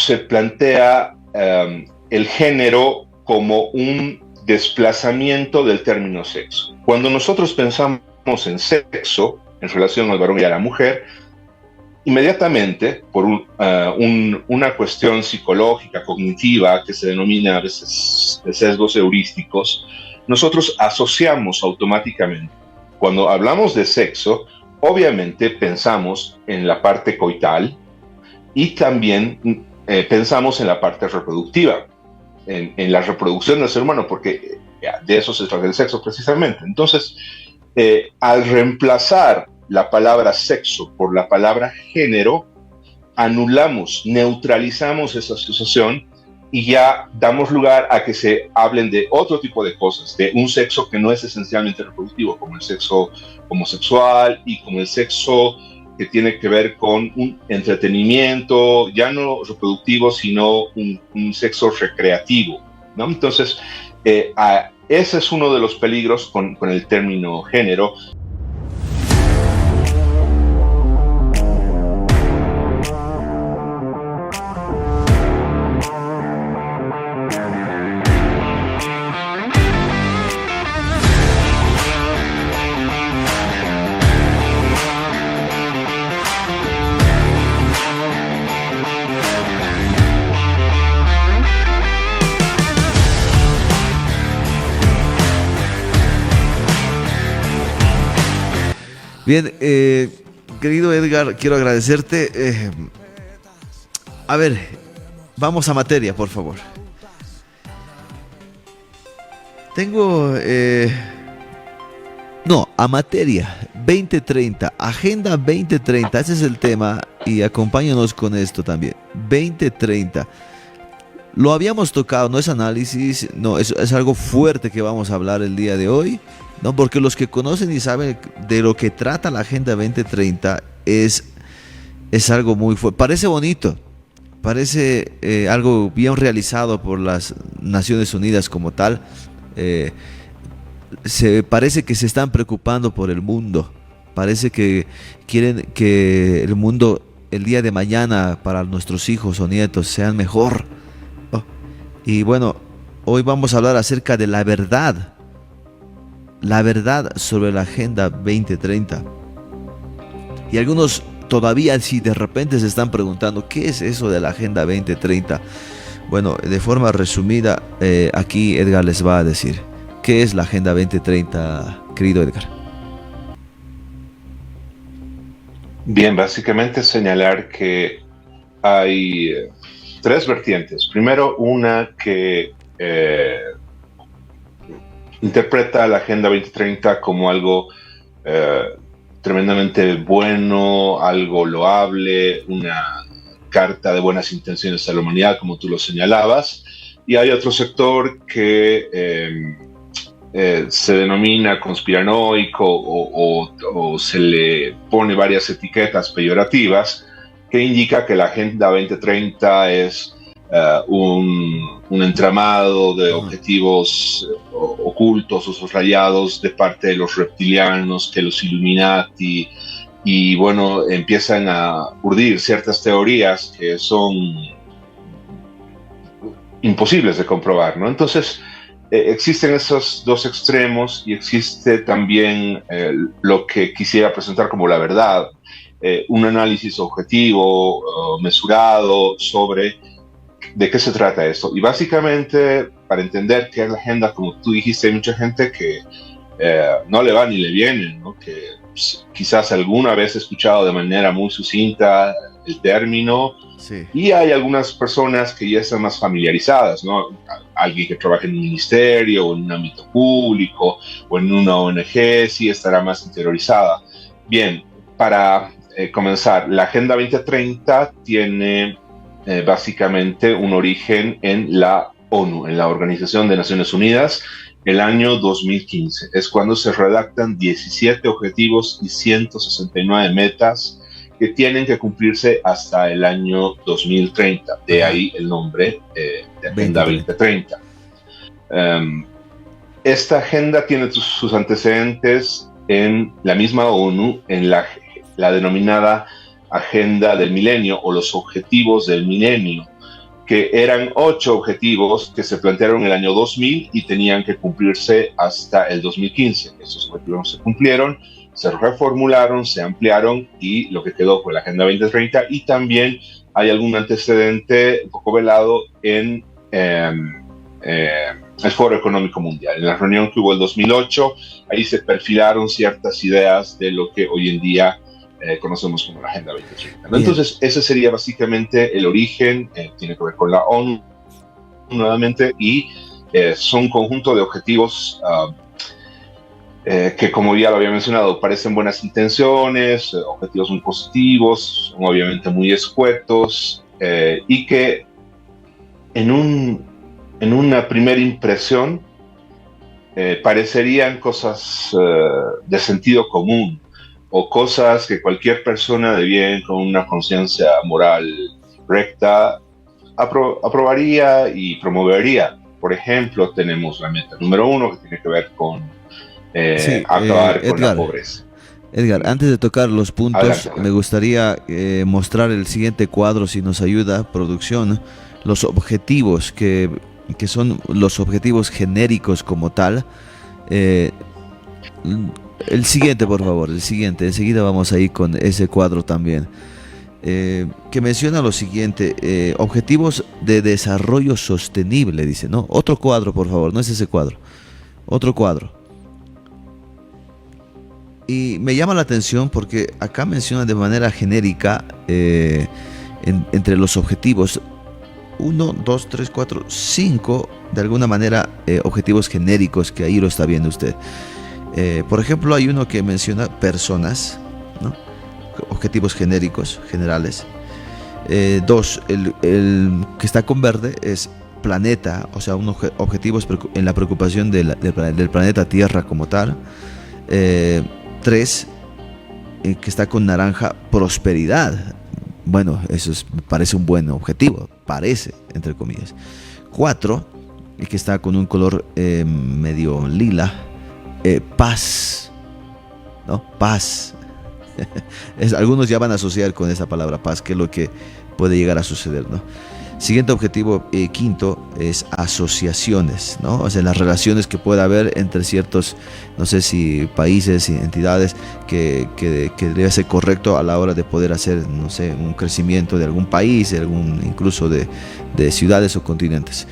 se plantea el género como un desplazamiento del término sexo. Cuando nosotros pensamos en sexo en relación al varón y a la mujer, inmediatamente, por una cuestión psicológica, cognitiva, que se denomina a veces de sesgos heurísticos, nosotros asociamos automáticamente. Cuando hablamos de sexo, obviamente pensamos en la parte coital y también pensamos en la parte reproductiva, en la reproducción del ser humano, porque de eso se trata el sexo precisamente. Entonces, al reemplazar la palabra sexo por la palabra género, anulamos, neutralizamos esa asociación y ya damos lugar a que se hablen de otro tipo de cosas, de un sexo que no es esencialmente reproductivo, como el sexo homosexual y como el sexo que tiene que ver con un entretenimiento, ya no reproductivo, sino un sexo recreativo, ¿no? Entonces, ese es uno de los peligros con el término género. Bien, querido Edgar, quiero agradecerte. A ver, vamos a materia, por favor. Tengo... no, a materia, 2030, Agenda 2030, ese es el tema y acompáñanos con esto también. 2030. Lo habíamos tocado, no es análisis, no, es algo fuerte que vamos a hablar el día de hoy, ¿no? Porque los que conocen y saben de lo que trata la Agenda 2030 es algo muy fuerte. Parece bonito, parece algo bien realizado por las Naciones Unidas como tal. Parece que se están preocupando por el mundo, parece que quieren que el mundo el día de mañana para nuestros hijos o nietos sean mejor. Y bueno, hoy vamos a hablar acerca de la verdad sobre la Agenda 2030. Y algunos todavía, si de repente se están preguntando, ¿qué es eso de la Agenda 2030? Bueno, de forma resumida, aquí Edgar les va a decir, ¿qué es la Agenda 2030, querido Edgar? Bien, básicamente señalar que hay tres vertientes. Primero, una que interpreta la Agenda 2030 como algo tremendamente bueno, algo loable, una carta de buenas intenciones a la humanidad, como tú lo señalabas. Y hay otro sector que se denomina conspiranoico o se le pone varias etiquetas peyorativas que indica que la Agenda 2030 es un entramado de objetivos ocultos o subrayados de parte de los reptilianos, que los Illuminati, y bueno, empiezan a urdir ciertas teorías que son imposibles de comprobar, ¿no? Entonces, existen esos dos extremos y existe también lo que quisiera presentar como la verdad, un análisis objetivo, mesurado sobre de qué se trata esto. Y básicamente, para entender qué es la agenda, como tú dijiste, hay mucha gente que no le va ni le viene, ¿no? Que quizás alguna vez he escuchado de manera muy sucinta el término, sí. Y hay algunas personas que ya están más familiarizadas, ¿no? Alguien que trabaja en un ministerio o en un ámbito público o en una ONG sí estará más interiorizada. Bien, para comenzar, la Agenda 2030 tiene básicamente un origen en la ONU, en la Organización de Naciones Unidas, el año 2015. Es cuando se redactan 17 objetivos y 169 metas que tienen que cumplirse hasta el año 2030. De ahí el nombre de Agenda 2030. Esta agenda tiene sus antecedentes en la misma ONU, en la denominada Agenda del Milenio o los Objetivos del Milenio. que eran 8 objetivos que se plantearon en el año 2000 y tenían que cumplirse hasta el 2015. Esos objetivos se cumplieron, se reformularon, se ampliaron y lo que quedó fue la Agenda 2030, y también hay algún antecedente un poco velado en el Foro Económico Mundial. En la reunión que hubo el 2008, ahí se perfilaron ciertas ideas de lo que hoy en día conocemos como la Agenda 2030, ¿no? Entonces, ese sería básicamente el origen, tiene que ver con la ONU nuevamente, y son un conjunto de objetivos que, como ya lo había mencionado, parecen buenas intenciones, objetivos muy positivos, son obviamente muy escuetos, y que en una primera impresión parecerían cosas de sentido común, o cosas que cualquier persona de bien con una conciencia moral recta aprobaría y promovería. Por ejemplo, tenemos la meta número 1, que tiene que ver con acabar con la pobreza. Edgar, antes de tocar los puntos, adelante. Me gustaría mostrar el siguiente cuadro, si nos ayuda, producción, los objetivos que son los objetivos genéricos como tal. El siguiente, por favor, el siguiente. Enseguida vamos a ir con ese cuadro también. Que menciona lo siguiente: objetivos de desarrollo sostenible, dice, ¿no? Otro cuadro, por favor, no es ese cuadro. Otro cuadro. Y me llama la atención porque acá menciona de manera genérica entre los objetivos 1, 2, 3, 4, 5, de alguna manera objetivos genéricos, que ahí lo está viendo usted. Por ejemplo, hay uno que menciona personas, ¿no? Objetivos genéricos, generales. 2, el que está con verde es planeta, o sea, unos objetivos en la preocupación del planeta Tierra como tal. 3, que está con naranja, prosperidad. Bueno, eso me parece un buen objetivo, parece, entre comillas. 4, que está con un color medio lila, paz, ¿no? Paz. Algunos ya van a asociar con esa palabra paz, que es lo que puede llegar a suceder, ¿no? Siguiente objetivo, quinto, es asociaciones, ¿no? O sea, las relaciones que pueda haber entre ciertos, no sé si países y entidades, que debe ser correcto a la hora de poder hacer, no sé, un crecimiento de algún país, incluso de ciudades o continentes.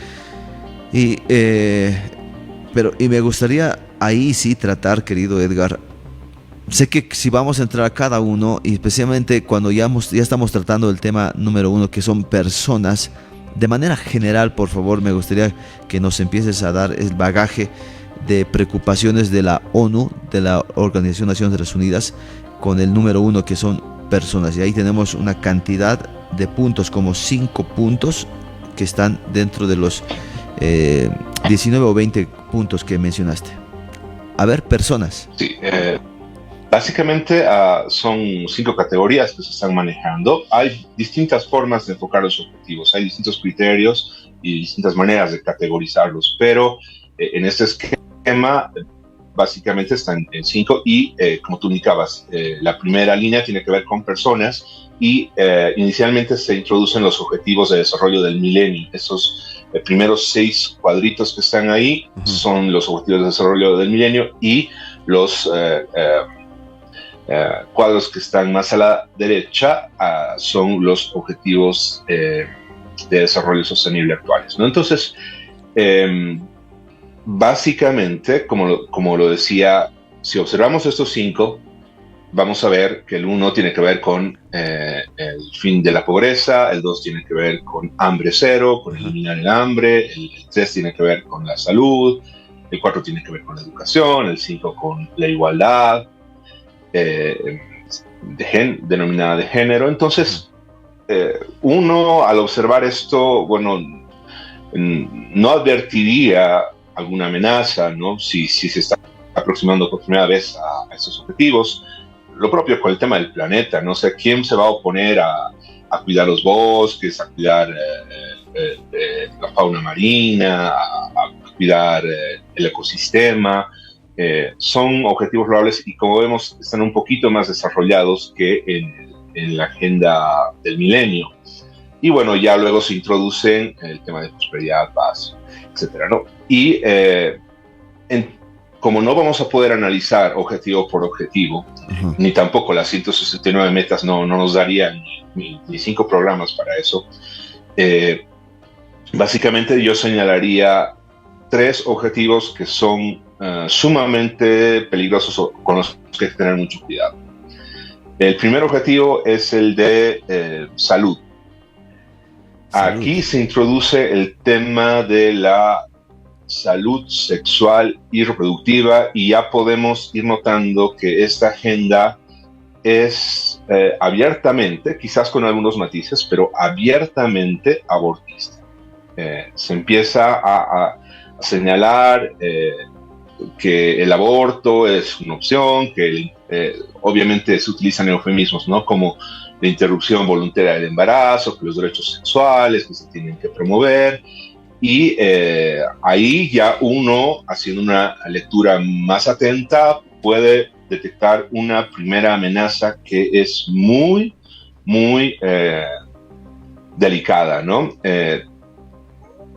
Y me gustaría ahí sí tratar, querido Edgar. Sé que si vamos a entrar a cada uno, y especialmente cuando ya estamos tratando del tema número 1, que son personas, de manera general, por favor, me gustaría que nos empieces a dar el bagaje de preocupaciones de la ONU, de la Organización de Naciones Unidas, con el número 1, que son personas. Y ahí tenemos una cantidad de puntos, como 5 puntos, que están dentro de los 19 o 20 puntos que mencionaste. A ver, personas. Sí, básicamente son 5 categorías que se están manejando. Hay distintas formas de enfocar los objetivos, hay distintos criterios y distintas maneras de categorizarlos, pero en este esquema básicamente están en 5 y como tú indicabas, la primera línea tiene que ver con personas y inicialmente se introducen los objetivos de desarrollo del milenio. Esos primeros 6 cuadritos que están ahí son los objetivos de desarrollo del milenio, y los cuadros que están más a la derecha son los objetivos de desarrollo sostenible actuales, ¿no? Entonces, básicamente, como lo decía, si observamos estos 5, vamos a ver que el 1 tiene que ver con el fin de la pobreza, el 2 tiene que ver con hambre cero, con eliminar el hambre, el 3 tiene que ver con la salud, el 4 tiene que ver con la educación, el 5 con la igualdad, denominada de género. Entonces, uno al observar esto, bueno, no advertiría alguna amenaza, ¿no? Si se está aproximando por primera vez a estos objetivos. Lo propio con el tema del planeta, no sé quién se va a oponer a cuidar los bosques, a cuidar la fauna marina, a cuidar el ecosistema. Son objetivos loables y, como vemos, están un poquito más desarrollados que en la agenda del milenio. y bueno, ya luego se introducen el tema de prosperidad, paz, etcétera, ¿no? Y como no vamos a poder analizar objetivo por objetivo, ni tampoco las 169 metas, no nos darían ni 5 programas para eso, básicamente yo señalaría 3 objetivos que son sumamente peligrosos, con los que hay que tener mucho cuidado. El primer objetivo es el de salud. Aquí se introduce el tema de la salud sexual y reproductiva, y ya podemos ir notando que esta agenda es abiertamente, quizás con algunos matices, pero abiertamente abortista. Se empieza a señalar que el aborto es una opción, que obviamente se utilizan eufemismos, ¿no? Como la interrupción voluntaria del embarazo, que los derechos sexuales que se tienen que promover. Y ahí ya uno, haciendo una lectura más atenta, puede detectar una primera amenaza que es muy, muy delicada, ¿no?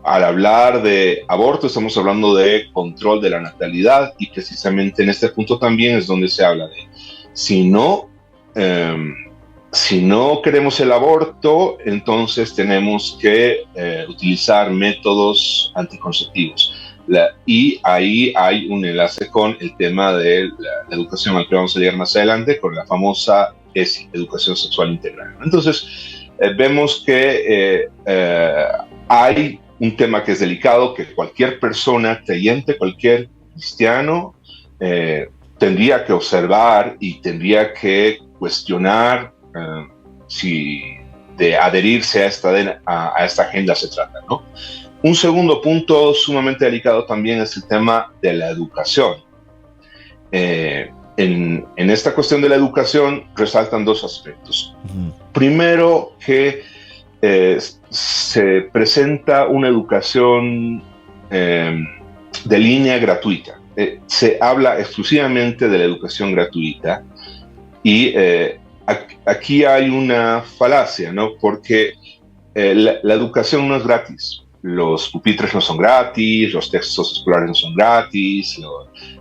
Al hablar de aborto estamos hablando de control de la natalidad, y precisamente en este punto también es donde se habla de si no queremos el aborto, entonces tenemos que utilizar métodos anticonceptivos. Y ahí hay un enlace con el tema de la educación, al que vamos a llegar más adelante, con la famosa ESI, Educación Sexual Integral. Entonces, vemos que hay un tema que es delicado, que cualquier persona creyente, cualquier cristiano, tendría que observar y tendría que cuestionar si de adherirse a esta agenda se trata, ¿no? Un segundo punto sumamente delicado también es el tema de la educación. En esta cuestión de la educación resaltan 2 aspectos. Primero, que se presenta una educación de línea gratuita. Se habla exclusivamente de la educación gratuita, y aquí hay una falacia, ¿no? Porque la educación no es gratis. Los pupitres no son gratis, los textos escolares no son gratis,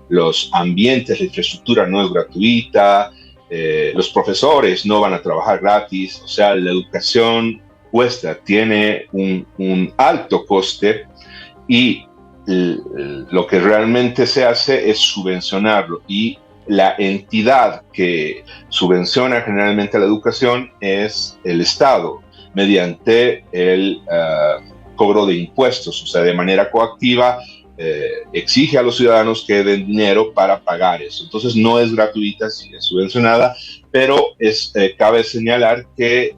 los ambientes, la infraestructura no es gratuita, los profesores no van a trabajar gratis. O sea, la educación cuesta, tiene un alto coste, y lo que realmente se hace es subvencionarlo, y la entidad que subvenciona generalmente la educación es el Estado, mediante el cobro de impuestos. O sea, de manera coactiva exige a los ciudadanos que den dinero para pagar eso. Entonces no es gratuita, sí es subvencionada, pero cabe señalar que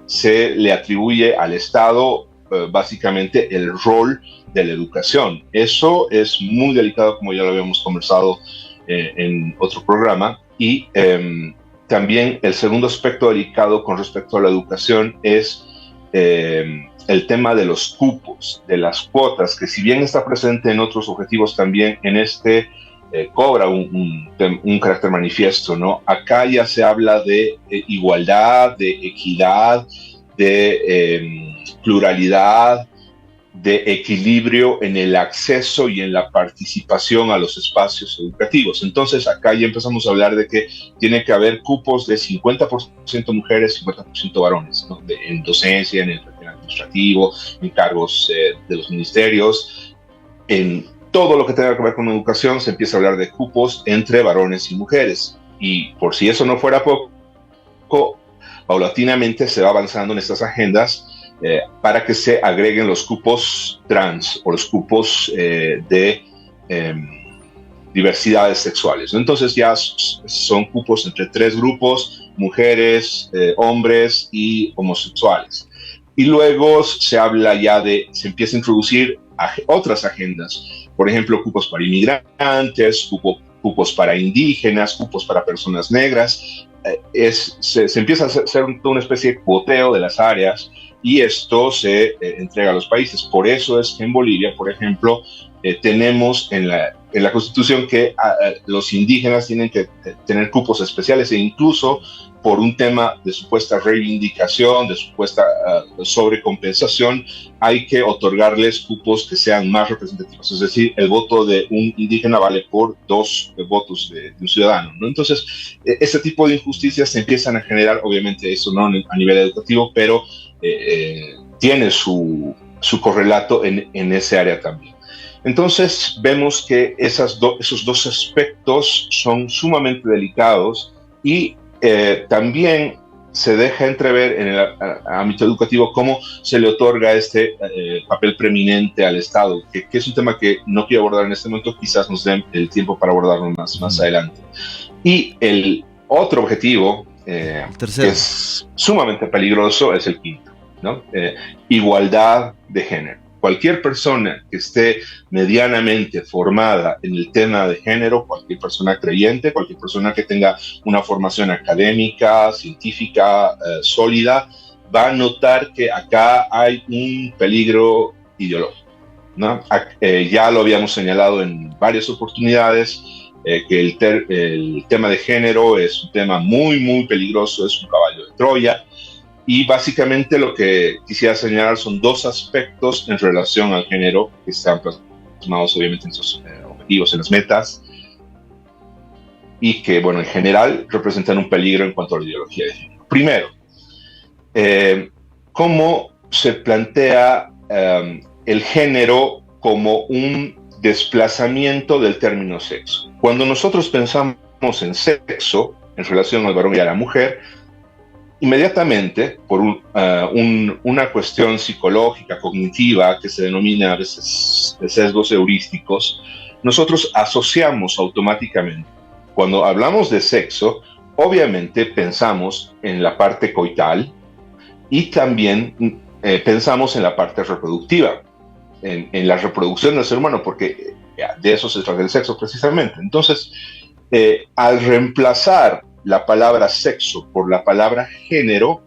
se le atribuye al Estado básicamente el rol de la educación. Eso es muy delicado, como ya lo habíamos conversado en otro programa. Y también el segundo aspecto delicado con respecto a la educación es el tema de los cupos, de las cuotas, que si bien está presente en otros objetivos, también en este cobra un carácter manifiesto, ¿no? Acá ya se habla de igualdad, de equidad, de pluralidad, de equilibrio en el acceso y en la participación a los espacios educativos. Entonces acá ya empezamos a hablar de que tiene que haber cupos de 50% mujeres, 50% varones, ¿no? En docencia, en el administrativo, en cargos de los ministerios. En todo lo que tenga que ver con educación se empieza a hablar de cupos entre varones y mujeres. Y por si eso no fuera poco, paulatinamente se va avanzando en estas agendas para que se agreguen los cupos trans o los cupos de diversidades sexuales, ¿no? Entonces ya son cupos entre 3 grupos: mujeres, hombres y homosexuales. Y luego se empieza a introducir otras agendas, por ejemplo, cupos para inmigrantes, cupos para indígenas, cupos para personas negras. Se empieza a hacer una especie de cuoteo de las áreas, y esto se entrega a los países. Por eso es que en Bolivia, por ejemplo, tenemos en la Constitución que los indígenas tienen que tener cupos especiales, e incluso por un tema de supuesta reivindicación, de supuesta sobrecompensación, hay que otorgarles cupos que sean más representativos. Es decir, el voto de un indígena vale por 2 votos de un ciudadano, ¿no? Entonces, este tipo de injusticias se empiezan a generar, obviamente eso no a nivel educativo, pero tiene su correlato en ese área también. Entonces, vemos que esos dos aspectos son sumamente delicados y también se deja entrever en el ámbito educativo cómo se le otorga este papel preeminente al Estado, que es un tema que no quiero abordar en este momento, quizás nos den el tiempo para abordarlo más adelante. Y el otro objetivo, que es sumamente peligroso, es el quinto, ¿no? Igualdad de género. Cualquier persona que esté medianamente formada en el tema de género, cualquier persona creyente, cualquier persona que tenga una formación académica, científica, sólida, va a notar que acá hay un peligro ideológico, ¿no? Ya lo habíamos señalado en varias oportunidades, que el tema de género es un tema muy, muy peligroso, es un caballo de Troya. Y básicamente lo que quisiera señalar son 2 aspectos en relación al género que están plasmados obviamente en sus objetivos, en las metas, y que, bueno, en general representan un peligro en cuanto a la ideología de género. Primero, cómo se plantea el género como un desplazamiento del término sexo. Cuando nosotros pensamos en sexo en relación al varón y a la mujer, inmediatamente, por una cuestión psicológica, cognitiva, que se denomina a veces de sesgos heurísticos, nosotros asociamos automáticamente. Cuando hablamos de sexo, obviamente pensamos en la parte coital y también pensamos en la parte reproductiva, en la reproducción del ser humano, porque de eso se trata el sexo precisamente. Entonces, al reemplazar la palabra sexo por la palabra género,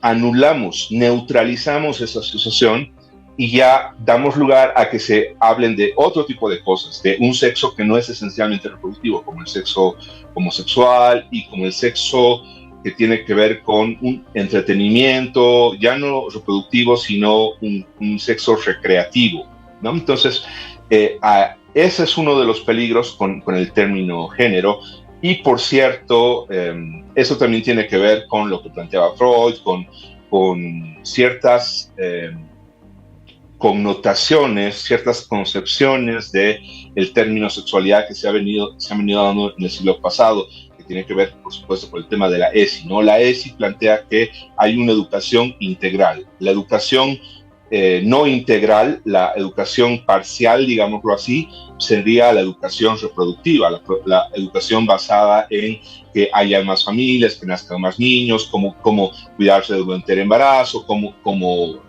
anulamos, neutralizamos esa asociación y ya damos lugar a que se hablen de otro tipo de cosas, de un sexo que no es esencialmente reproductivo, como el sexo homosexual y como el sexo que tiene que ver con un entretenimiento, ya no reproductivo, sino un sexo recreativo, ¿no? Entonces, ese es uno de los peligros con el término género. Y por cierto, eso también tiene que ver con lo que planteaba Freud, con ciertas connotaciones, ciertas concepciones del término sexualidad que se han venido dando en el siglo pasado, que tiene que ver, por supuesto, con el tema de la ESI, ¿no? La ESI plantea que hay una educación integral. La educación no integral, la educación parcial, digámoslo así, sería la educación reproductiva, la educación basada en que haya más familias, que nazcan más niños, cómo cuidarse durante el embarazo, cómo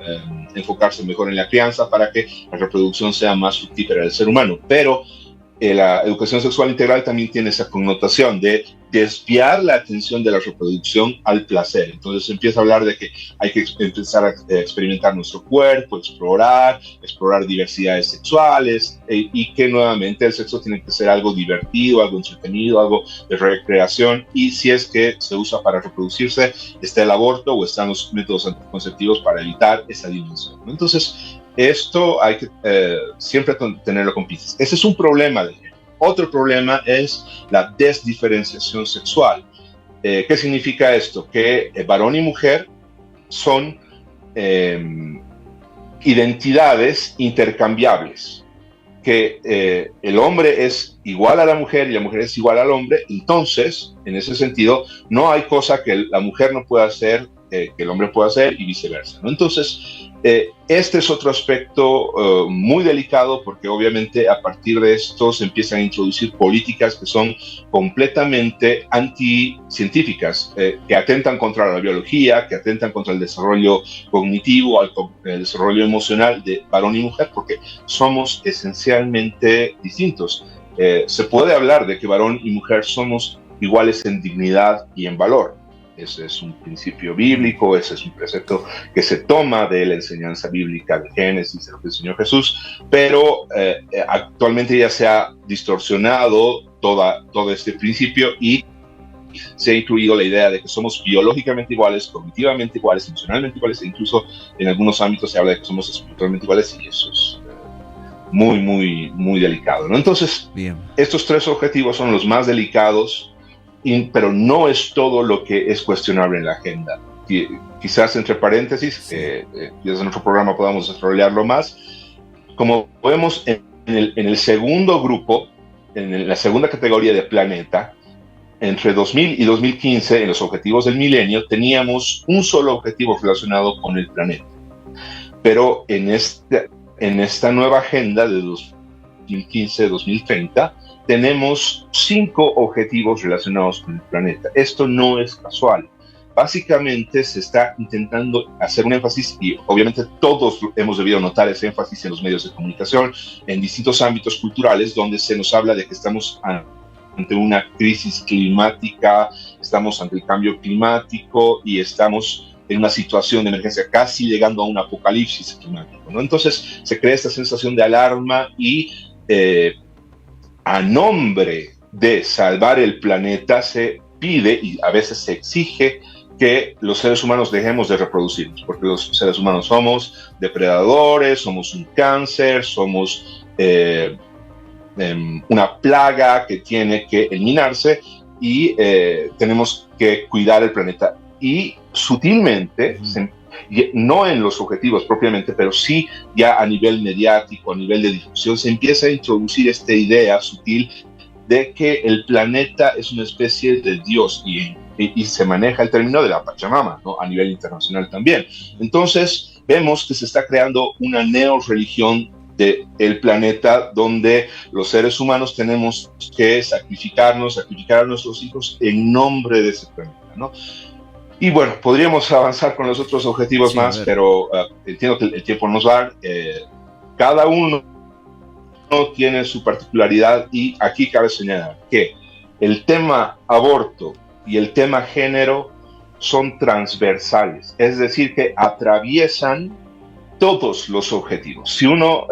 enfocarse mejor en la crianza para que la reproducción sea más fructífera del ser humano. Pero la educación sexual integral también tiene esa connotación de desviar la atención de la reproducción al placer. Entonces se empieza a hablar de que hay que empezar a experimentar nuestro cuerpo, explorar diversidades sexuales, y que nuevamente el sexo tiene que ser algo divertido, algo entretenido, algo de recreación, y si es que se usa para reproducirse, está el aborto o están los métodos anticonceptivos para evitar esa dimensión, ¿no? Entonces, esto hay que siempre tenerlo con pinzas. Ese es un problema de género. Otro problema es la desdiferenciación sexual. ¿Qué significa esto? Que varón y mujer son identidades intercambiables, que el hombre es igual a la mujer y la mujer es igual al hombre. Entonces, en ese sentido, no hay cosa que la mujer no pueda hacer que el hombre pueda hacer y viceversa, ¿no? Entonces, este es otro aspecto muy delicado, porque obviamente a partir de esto se empiezan a introducir políticas que son completamente anticientíficas, que atentan contra la biología, que atentan contra el desarrollo cognitivo, el desarrollo emocional de varón y mujer, porque somos esencialmente distintos. Se puede hablar de que varón y mujer somos iguales en dignidad y en valor. ese es un principio bíblico, ese es un precepto que se toma de la enseñanza bíblica de Génesis, de lo que enseñó Jesús, pero actualmente ya se ha distorsionado todo este principio y se ha incluido la idea de que somos biológicamente iguales, cognitivamente iguales, emocionalmente iguales, e incluso en algunos ámbitos se habla de que somos espiritualmente iguales, y eso es muy, muy, muy delicado, ¿no? Entonces, bien, estos 3 objetivos son los más delicados, pero no es todo lo que es cuestionable en la agenda. Quizás entre paréntesis, sí, desde nuestro programa podamos desarrollarlo más. Como vemos en el segundo grupo, en la segunda categoría de planeta, entre 2000 y 2015, en los objetivos del milenio, teníamos un solo objetivo relacionado con el planeta. Pero en esta nueva agenda de 2015-2030, tenemos 5 objetivos relacionados con el planeta. Esto no es casual. Básicamente se está intentando hacer un énfasis, y obviamente todos hemos debido notar ese énfasis en los medios de comunicación, en distintos ámbitos culturales, donde se nos habla de que estamos ante una crisis climática, estamos ante el cambio climático y estamos en una situación de emergencia, casi llegando a un apocalipsis climático, ¿no? Entonces se crea esta sensación de alarma y a nombre de salvar el planeta se pide y a veces se exige que los seres humanos dejemos de reproducirnos, porque los seres humanos somos depredadores, somos un cáncer, somos una plaga que tiene que eliminarse y tenemos que cuidar el planeta. Y sutilmente, no en los objetivos propiamente, pero sí ya a nivel mediático, a nivel de difusión, se empieza a introducir esta idea sutil de que el planeta es una especie de Dios y se maneja el término de la Pachamama, ¿no? A nivel internacional también. Entonces vemos que se está creando una neorreligión del planeta donde los seres humanos tenemos que sacrificar a nuestros hijos en nombre de ese planeta, ¿no? Y bueno, podríamos avanzar con los otros objetivos más, pero entiendo que el tiempo nos va. Cada uno tiene su particularidad y aquí cabe señalar que el tema aborto y el tema género son transversales, es decir, que atraviesan todos los objetivos. Si uno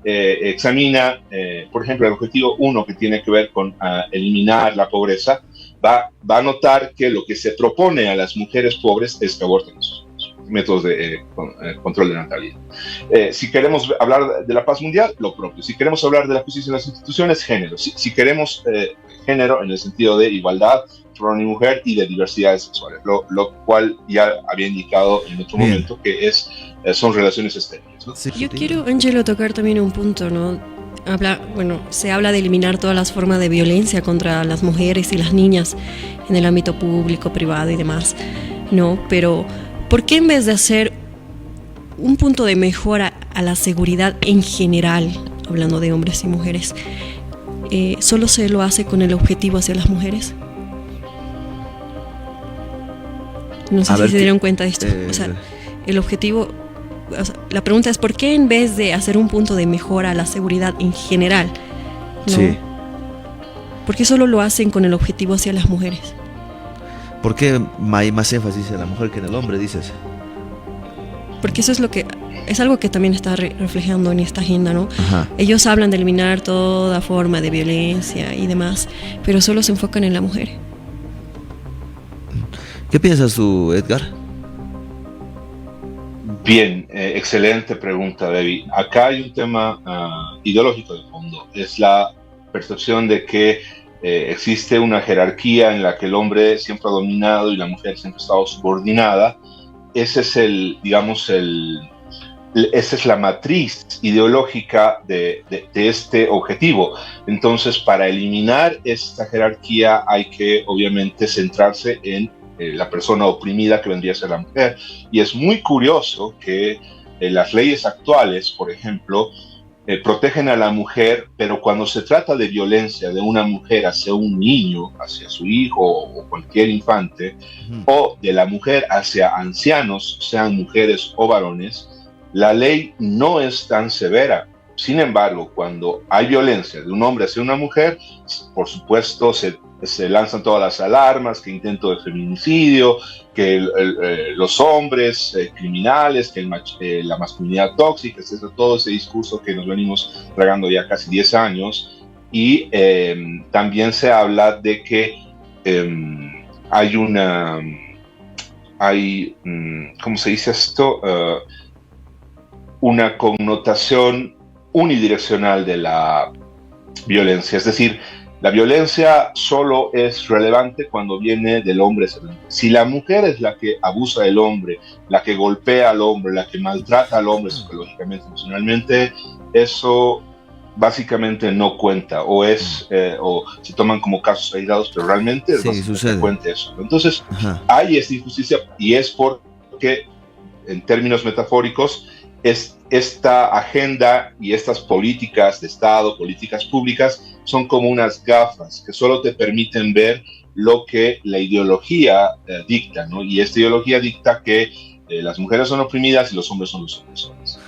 examina, por ejemplo, el objetivo 1 que tiene que ver con eliminar la pobreza, va a notar que lo que se propone a las mujeres pobres es que aborten sus métodos de control de natalidad. Si queremos hablar de la paz mundial, lo propio. Si queremos hablar de la justicia en las instituciones, género. Si queremos género en el sentido de igualdad, varón y mujer, y de diversidades sexuales, lo cual ya había indicado en otro momento que son relaciones estériles, ¿no? Sí. Yo quiero, Angelo, tocar también un punto, ¿no? Se habla de eliminar todas las formas de violencia contra las mujeres y las niñas en el ámbito público, privado y demás, ¿no? Pero ¿por qué en vez de hacer un punto de mejora a la seguridad en general, hablando de hombres y mujeres, solo se lo hace con el objetivo hacia las mujeres? No sé si se dieron cuenta de esto. O sea, el objetivo... O sea, la pregunta es, ¿por qué en vez de hacer un punto de mejora a la seguridad en general, ¿no? Sí. ¿Por qué solo lo hacen con el objetivo hacia las mujeres? ¿Por qué hay más énfasis en la mujer que en el hombre, dices? Porque eso es algo que también está reflejando en esta agenda, ¿no? Ajá. Ellos hablan de eliminar toda forma de violencia y demás, pero solo se enfocan en la mujer. ¿Qué piensas tú, Edgar? Bien, excelente pregunta, David. Acá hay un tema ideológico de fondo. Es la percepción de que existe una jerarquía en la que el hombre siempre ha dominado y la mujer siempre ha estado subordinada. Ese es esa es la matriz ideológica de este objetivo. Entonces, para eliminar esta jerarquía hay que, obviamente, centrarse en la persona oprimida, que vendría a ser la mujer. Y es muy curioso que las leyes actuales, por ejemplo, protegen a la mujer, pero cuando se trata de violencia de una mujer hacia un niño, hacia su hijo o cualquier infante, o de la mujer hacia ancianos, sean mujeres o varones, la ley no es tan severa. Sin embargo, cuando hay violencia de un hombre hacia una mujer, por supuesto se se lanzan todas las alarmas, que intento de feminicidio, que los hombres criminales, que la masculinidad tóxica, etc. Todo ese discurso que nos venimos tragando ya casi 10 años. Y también se habla de que ¿cómo se dice esto? Una connotación unidireccional de la violencia. Es decir, la violencia solo es relevante cuando viene del hombre. Si la mujer es la que abusa del hombre, la que golpea al hombre, la que maltrata al hombre psicológicamente, emocionalmente, eso básicamente no cuenta, o se toman como casos aislados, pero realmente es bastante frecuente eso. Entonces, hay esta injusticia, y es porque, en términos metafóricos, esta agenda y estas políticas de Estado, políticas públicas, son como unas gafas que solo te permiten ver lo que la ideología dicta, ¿no? Y esta ideología dicta que las mujeres son oprimidas y los hombres son los opresores.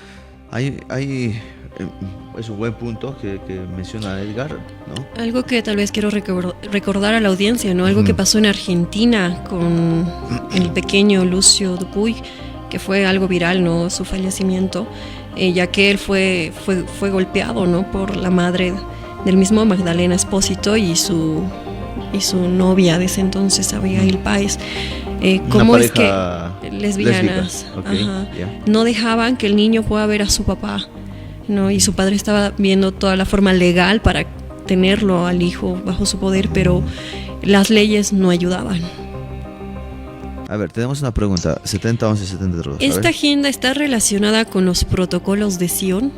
Es un buen punto que menciona Edgar, ¿no? Algo que tal vez quiero recordar a la audiencia, ¿no? Algo que pasó en Argentina con el pequeño Lucio Dupuy, que fue algo viral, ¿no? Su fallecimiento, ya que él fue golpeado, ¿no? Por la madre del mismo Magdalena Espósito y su novia de ese entonces, Abigail Páez. ¿Cómo es que lesbianas no dejaban que el niño pueda ver a su papá, ¿no? Y su padre estaba viendo toda la forma legal para tenerlo al hijo bajo su poder, pero las leyes no ayudaban. A ver, tenemos una pregunta, 701173. ¿Esta agenda está relacionada con los protocolos de Sion?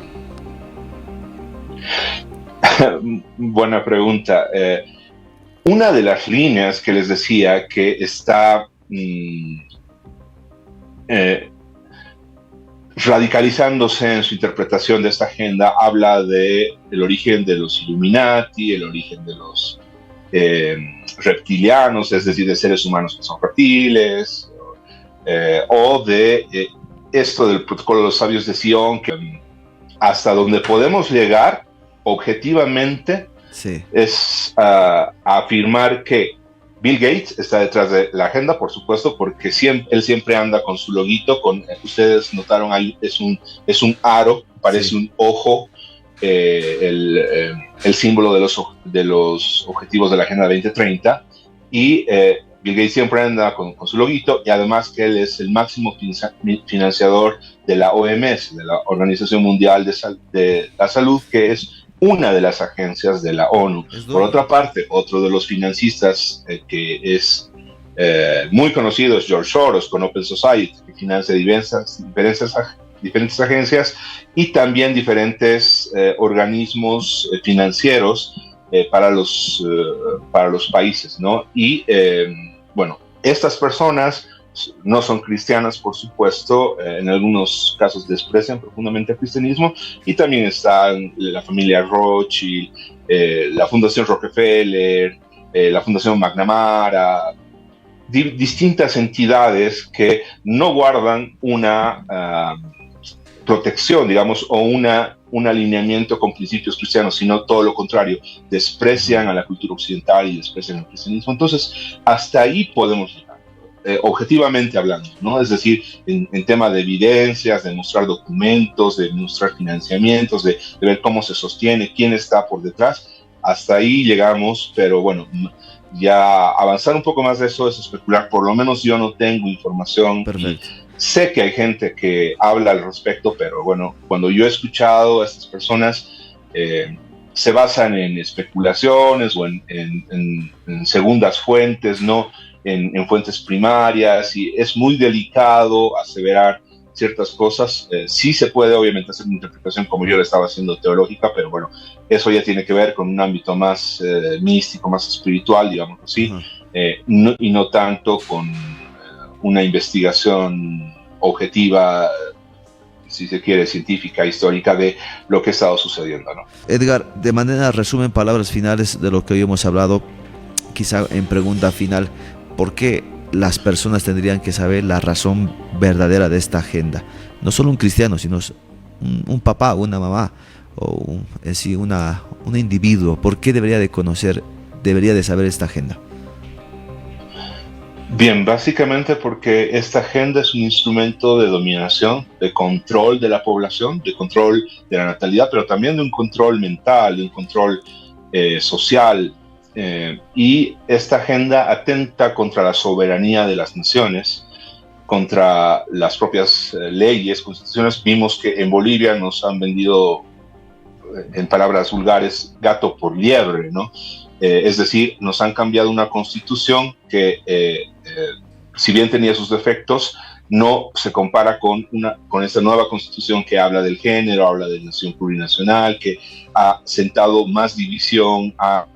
Buena pregunta. Una de las líneas que les decía que está radicalizándose en su interpretación de esta agenda habla de el origen de los Illuminati, el origen de los reptilianos, es decir, de seres humanos que son reptiles, o de esto del protocolo de los sabios de Sion, que hasta donde podemos llegar objetivamente es afirmar que Bill Gates está detrás de la agenda, por supuesto, porque él siempre anda con su loguito, ustedes notaron ahí, es un aro, parece un ojo, el símbolo de los objetivos de la Agenda 2030, y Bill Gates siempre anda con su loguito, y además que él es el máximo financiador de la OMS, de la Organización Mundial de la Salud, que es una de las agencias de la ONU. Por otra parte, otro de los financistas que es muy conocido es George Soros con Open Society, que financia diferentes agencias y también diferentes organismos financieros para los países, ¿no? Y bueno, estas personas no son cristianas, por supuesto, en algunos casos desprecian profundamente el cristianismo, y también están la familia Rothschild, la Fundación Rockefeller, la Fundación McNamara, distintas entidades que no guardan una protección, digamos, o un alineamiento con principios cristianos, sino todo lo contrario, desprecian a la cultura occidental y desprecian el cristianismo. Entonces, hasta ahí podemos llegar. Objetivamente hablando, ¿no? Es decir, en tema de evidencias, de mostrar documentos, de mostrar financiamientos, de ver cómo se sostiene, quién está por detrás, hasta ahí llegamos, pero bueno, ya avanzar un poco más de eso es especular, por lo menos yo no tengo información. Perfecto. Sé que hay gente que habla al respecto, pero bueno, cuando yo he escuchado a estas personas, se basan en especulaciones o en segundas fuentes, ¿no? En fuentes primarias, y es muy delicado aseverar ciertas cosas. Sí se puede obviamente hacer una interpretación como yo la estaba haciendo teológica, pero bueno, eso ya tiene que ver con un ámbito más místico, más espiritual, digamos así, y no tanto con una investigación objetiva, si se quiere, científica, histórica de lo que ha estado sucediendo, ¿no? Edgar, de manera resumen, palabras finales de lo que hoy hemos hablado, quizá en pregunta final, ¿por qué las personas tendrían que saber la razón verdadera de esta agenda? No solo un cristiano, sino un papá, una mamá, o en sí un individuo. ¿Por qué debería de conocer debería de saber esta agenda? Bien, básicamente porque esta agenda es un instrumento de dominación, de control de la población, de control de la natalidad, pero también de un control mental, de un control social. Y esta agenda atenta contra la soberanía de las naciones, contra las propias leyes, constituciones. Vimos que en Bolivia nos han vendido, en palabras vulgares, gato por liebre, ¿no? Es decir, nos han cambiado una constitución que, si bien tenía sus defectos, no se compara con esta nueva constitución que habla del género, habla de nación plurinacional, que ha sentado más división, ha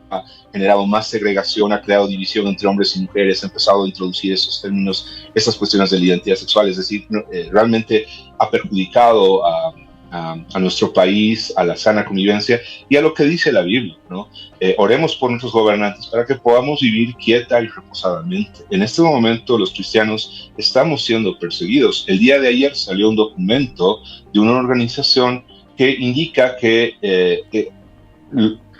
generado más segregación, ha creado división entre hombres y mujeres, ha empezado a introducir esos términos, esas cuestiones de la identidad sexual. Es decir, realmente ha perjudicado a nuestro país, a la sana convivencia y a lo que dice la Biblia, ¿no? Oremos por nuestros gobernantes para que podamos vivir quieta y reposadamente. En este momento los cristianos estamos siendo perseguidos. El día de ayer salió un documento de una organización que indica que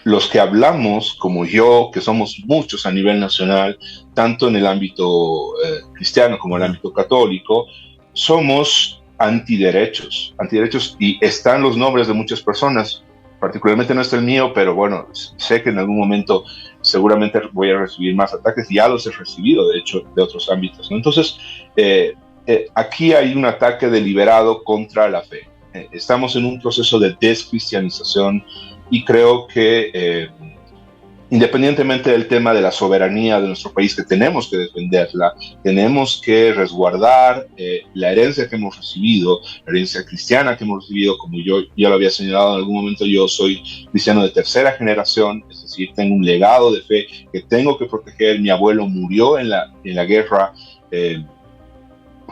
los que hablamos, como yo, que somos muchos a nivel nacional, tanto en el ámbito cristiano como en el ámbito católico, somos antiderechos, y están los nombres de muchas personas, particularmente no está el mío, pero bueno, sé que en algún momento seguramente voy a recibir más ataques, ya los he recibido, de hecho, de otros ámbitos, ¿no? Entonces, aquí hay un ataque deliberado contra la fe. Estamos en un proceso de descristianización y creo que independientemente del tema de la soberanía de nuestro país, que tenemos que defenderla, tenemos que resguardar la herencia que hemos recibido, la herencia cristiana que hemos recibido. Como yo ya lo había señalado en algún momento, yo soy cristiano de tercera generación, es decir, tengo un legado de fe que tengo que proteger. Mi abuelo murió en la guerra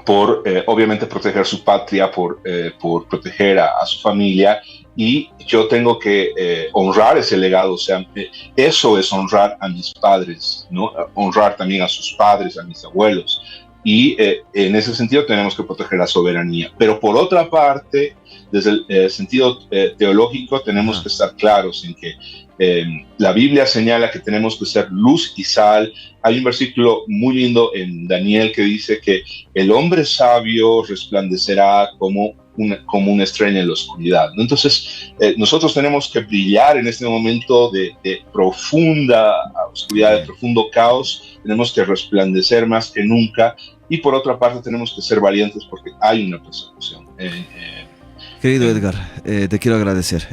por obviamente proteger su patria, por proteger a su familia, y yo tengo que honrar ese legado. O sea, eso es honrar a mis padres, ¿no? Honrar también a sus padres, a mis abuelos, y en ese sentido tenemos que proteger la soberanía. Pero por otra parte, desde el sentido teológico, tenemos que estar claros en que la Biblia señala que tenemos que ser luz y sal. Hay un versículo muy lindo en Daniel que dice que el hombre sabio resplandecerá como una estrella en la oscuridad, ¿no? Entonces, nosotros tenemos que brillar en este momento de profunda oscuridad, de profundo caos. Tenemos que resplandecer más que nunca, y por otra parte tenemos que ser valientes porque hay una persecución. Querido Edgar, te quiero agradecer.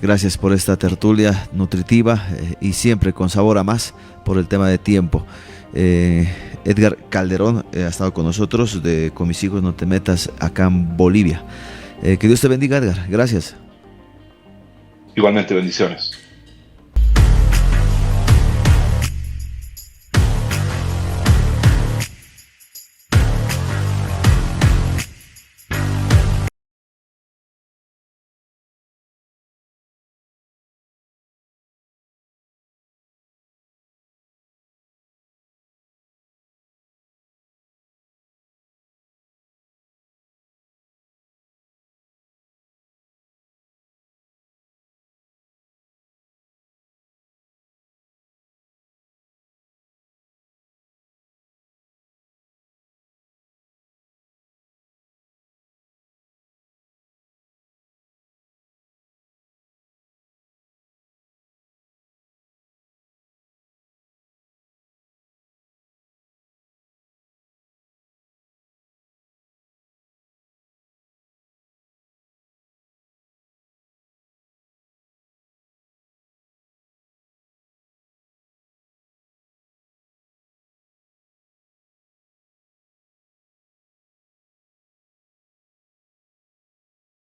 Gracias por esta tertulia nutritiva y siempre con sabor a más por el tema de tiempo. Edgar Calderón ha estado con nosotros de Con mis hijos no te metas, acá en Bolivia. Que Dios te bendiga, Edgar. Gracias. Igualmente, bendiciones.